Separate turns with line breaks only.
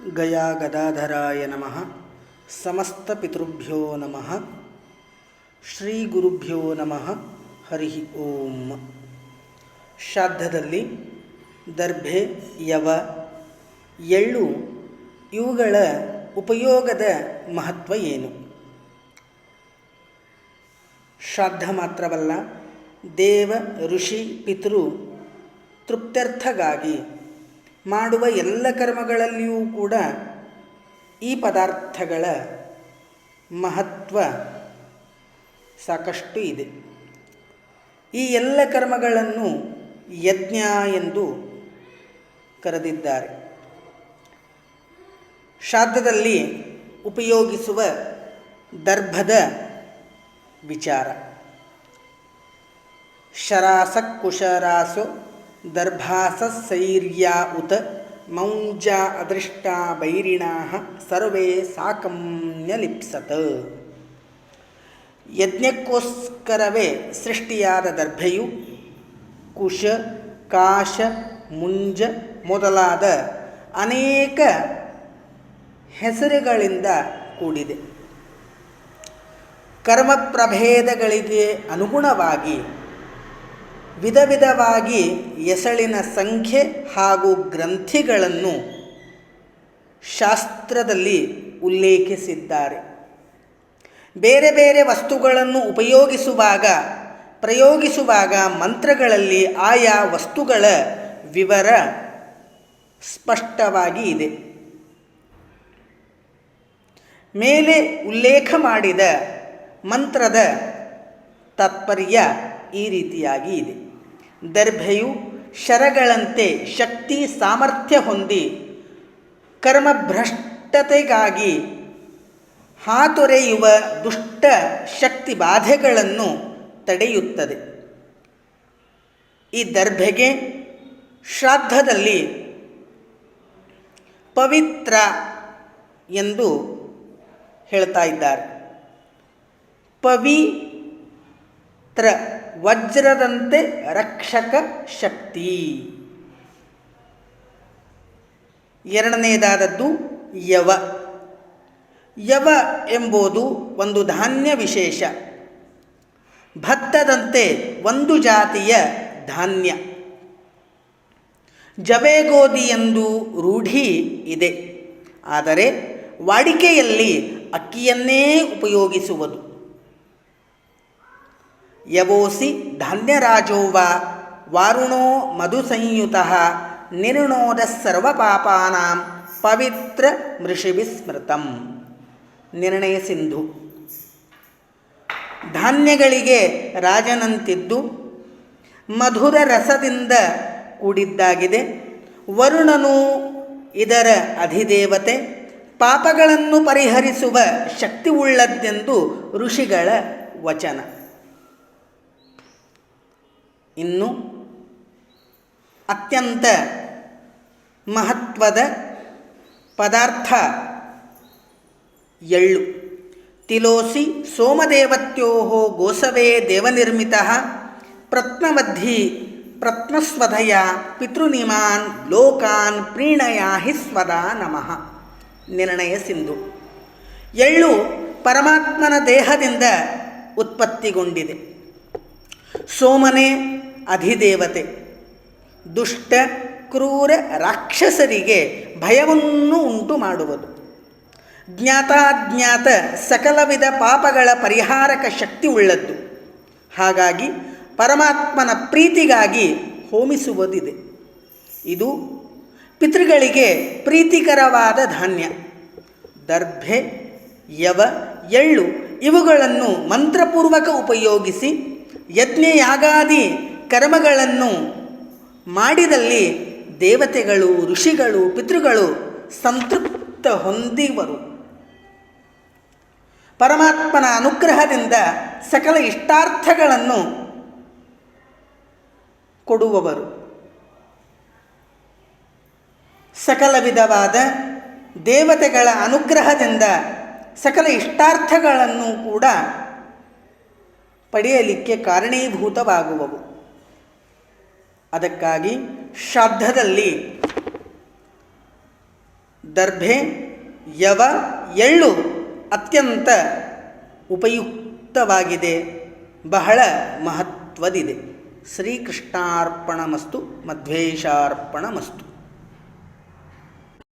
ಗಯಾ ಗದಾಧರಾಯ ನಮಃ. ಸಮಸ್ತ ಪಿತೃಭ್ಯೋ ನಮಃ. ಶ್ರೀ ಗುರುಭ್ಯೋ ನಮಃ. ಹರಿ ಓಂ. ಶ್ರಾದ್ದದಲ್ಲಿ ದರ್ಭೆ, ಯವ, ಎಳ್ಳು ಇವುಗಳ ಉಪಯೋಗದ ಮಹತ್ವ ಏನು? ಶ್ರಾದ್ದ ಮಾತ್ರವಲ್ಲ, ದೇವ ಋಷಿ ಪಿತೃ ತೃಪ್ತ್ಯರ್ಥಗಾಗಿ ಮಾಡುವ ಎಲ್ಲ ಕರ್ಮಗಳಲ್ಲಿಯೂ ಕೂಡ ಈ ಪದಾರ್ಥಗಳ ಮಹತ್ವ ಸಾಕಷ್ಟು ಇದೆ. ಈ ಎಲ್ಲ ಕರ್ಮಗಳನ್ನು ಯಜ್ಞ ಎಂದು ಕರೆದಿದ್ದಾರೆ. ಶ್ರಾದ್ದದಲ್ಲಿ ಉಪಯೋಗಿಸುವ ದರ್ಭದ ವಿಚಾರ. ಶರಾಸಕುಶರಾಸೋ ದರ್ಭಾಸಸೈರ್ಯಾ ಉತ ಮೌಂಜಾ ಅದೃಷ್ಟಾ ಬೈರಿಣಾಃ ಸರ್ವೇ ಸಾಕಮ್ಯಲಿಪ್ಸತ. ಯಜ್ಞಕ್ಕೋಸ್ಕರವೇ ಸೃಷ್ಟಿಯಾದ ದರ್ಭೆಯು ಕುಶ, ಕಾಶ, ಮುಂಜ ಮೊದಲಾದ ಅನೇಕ ಹೆಸರುಗಳಿಂದ ಕೂಡಿದೆ. ಕರ್ಮ ಪ್ರಭೇದಗಳಿಗೆ ಅನುಗುಣವಾಗಿ ವಿಧ ವಿಧವಾಗಿ ಎಸಳಿನ ಸಂಖ್ಯೆ ಹಾಗೂ ಗ್ರಂಥಿಗಳನ್ನು ಶಾಸ್ತ್ರದಲ್ಲಿ ಉಲ್ಲೇಖಿಸಿದ್ದಾರೆ. ಬೇರೆ ಬೇರೆ ವಸ್ತುಗಳನ್ನು ಪ್ರಯೋಗಿಸುವಾಗ ಮಂತ್ರಗಳಲ್ಲಿ ಆಯಾ ವಸ್ತುಗಳ ವಿವರ ಸ್ಪಷ್ಟವಾಗಿ ಇದೆ. ಮೇಲೆ ಉಲ್ಲೇಖ ಮಾಡಿದ ಮಂತ್ರದ ತಾತ್ಪರ್ಯ ಈ ರೀತಿಯಾಗಿ ಇದೆ. ದರ್ಭೆಯು ಶರಗಳಂತೆ ಶಕ್ತಿ ಸಾಮರ್ಥ್ಯ ಹೊಂದಿ ಕರ್ಮಭ್ರಷ್ಟತೆಗಾಗಿ ಹಾತೊರೆಯುವ ದುಷ್ಟ ಶಕ್ತಿ ಬಾಧೆಗಳನ್ನು ತಡೆಯುತ್ತದೆ. ಈ ದರ್ಭೆಗೆ ಶ್ರಾದ್ದದಲ್ಲಿ ಪವಿತ್ರ ಎಂದು ಹೇಳ್ತಾ ಇದ್ದಾರೆ. ಪವಿತ್ರ ವಜ್ರದಂತೆ ರಕ್ಷಕ ಶಕ್ತಿ. ಎರಡನೆಯದಾದದ್ದು ಯವ. ಯವ ಎಂಬುದು ಒಂದು ಧಾನ್ಯ ವಿಶೇಷ. ಭತ್ತದಂತೆ ಒಂದು ಜಾತಿಯ ಧಾನ್ಯ. ಜವೆಗೋಧಿ ಎಂದು ರೂಢಿ ಇದೆ. ಆದರೆ ವಾಡಿಕೆಯಲ್ಲಿ ಅಕ್ಕಿಯನ್ನೇ ಉಪಯೋಗಿಸುವುದು. ಯವೋಸಿ ಧಾನ್ಯರಾಜೋವ ವಾರುಣೋ ಮಧುಸಂಯುತಃ ನಿರ್ಣೋದ ಸರ್ವಪಾಪಾನಾಂ ಪವಿತ್ರ ಮೃಷಿಭಿಸ್ಮೃತಂ. ನಿರ್ಣಯ ಸಿಂಧು. ಧಾನ್ಯಗಳಿಗೆ ರಾಜನಂತಿದ್ದು ಮಧುರ ರಸದಿಂದ ಕೂಡಿದ್ದಾಗಿದೆ. ವರುಣನು ಇದರ ಅಧಿದೇವತೆ. ಪಾಪಗಳನ್ನು ಪರಿಹರಿಸುವ ಶಕ್ತಿಯುಳ್ಳದ್ದೆಂದು ಋಷಿಗಳ ವಚನ. ಇನ್ನು ಅತ್ಯಂತ ಮಹತ್ವದ ಪದಾರ್ಥ ಎಳ್ಳು. ತಿಲೋಸಿ ಸೋಮದೇವತ್ಯೋ ಗೋಸವೇ ದೇವನಿರ್ಮಿತಃ ಪ್ರತ್ನವದ್ಧಿ ಪ್ರತ್ನಸ್ವಧಯ ಪಿತೃನಿಮಾನ್ ಲೋಕಾನ್ ಪ್ರೀಣಯಾಹಿ ಸ್ವದಾ ನಮಃ. ನಿರ್ಣಯ ಸಿಂಧು. ಎಳ್ಳು ಪರಮಾತ್ಮನ ದೇಹದಿಂದ ಉತ್ಪತ್ತಿಗೊಂಡಿದೆ. ಸೋಮನೇ ಅಧಿದೇವತೆ. ದುಷ್ಟ ಕ್ರೂರ ರಾಕ್ಷಸರಿಗೆ ಭಯವನ್ನು ಉಂಟು ಮಾಡುವುದು. ಜ್ಞಾತಾಜ್ಞಾತ ಸಕಲ ವಿಧ ಪಾಪಗಳ ಪರಿಹಾರಕ ಶಕ್ತಿ ಉಳ್ಳದ್ದು. ಹಾಗಾಗಿ ಪರಮಾತ್ಮನ ಪ್ರೀತಿಗಾಗಿ ಹೋಮಿಸುವುದಿದೆ. ಇದು ಪಿತೃಗಳಿಗೆ ಪ್ರೀತಿಕರವಾದ ಧಾನ್ಯ. ದರ್ಭೆ, ಯವ, ಎಳ್ಳು ಇವುಗಳನ್ನು ಮಂತ್ರಪೂರ್ವಕ ಉಪಯೋಗಿಸಿ ಯಜ್ಞಯಾಗಾದಿ ಕರ್ಮಗಳನ್ನು ಮಾಡಿದಲ್ಲಿ ದೇವತೆಗಳು, ಋಷಿಗಳು, ಪಿತೃಗಳು ಸಂತೃಪ್ತ ಹೊಂದಿವರು. ಪರಮಾತ್ಮನ ಅನುಗ್ರಹದಿಂದ ಸಕಲ ಇಷ್ಟಾರ್ಥಗಳನ್ನು ಕೊಡುವವರು. ಸಕಲ ವಿಧವಾದ ದೇವತೆಗಳ ಅನುಗ್ರಹದಿಂದ ಸಕಲ ಇಷ್ಟಾರ್ಥಗಳನ್ನು ಕೂಡ ಪಡೆಯಲಿಕ್ಕೆ ಕಾರಣೀಭೂತವಾಗುವವು. ಅದಕ್ಕಾಗಿ ಶ್ರಾದ್ದದಲ್ಲಿ ದರ್ಭೆ, ಯವ, ಎಳ್ಳು ಅತ್ಯಂತ ಉಪಯುಕ್ತವಾಗಿದೆ, ಬಹಳ ಮಹತ್ವದಿದೆ. ಶ್ರೀಕೃಷ್ಣಾರ್ಪಣಮಸ್ತು. ಮಧ್ವೇಶಾರ್ಪಣಮಸ್ತು.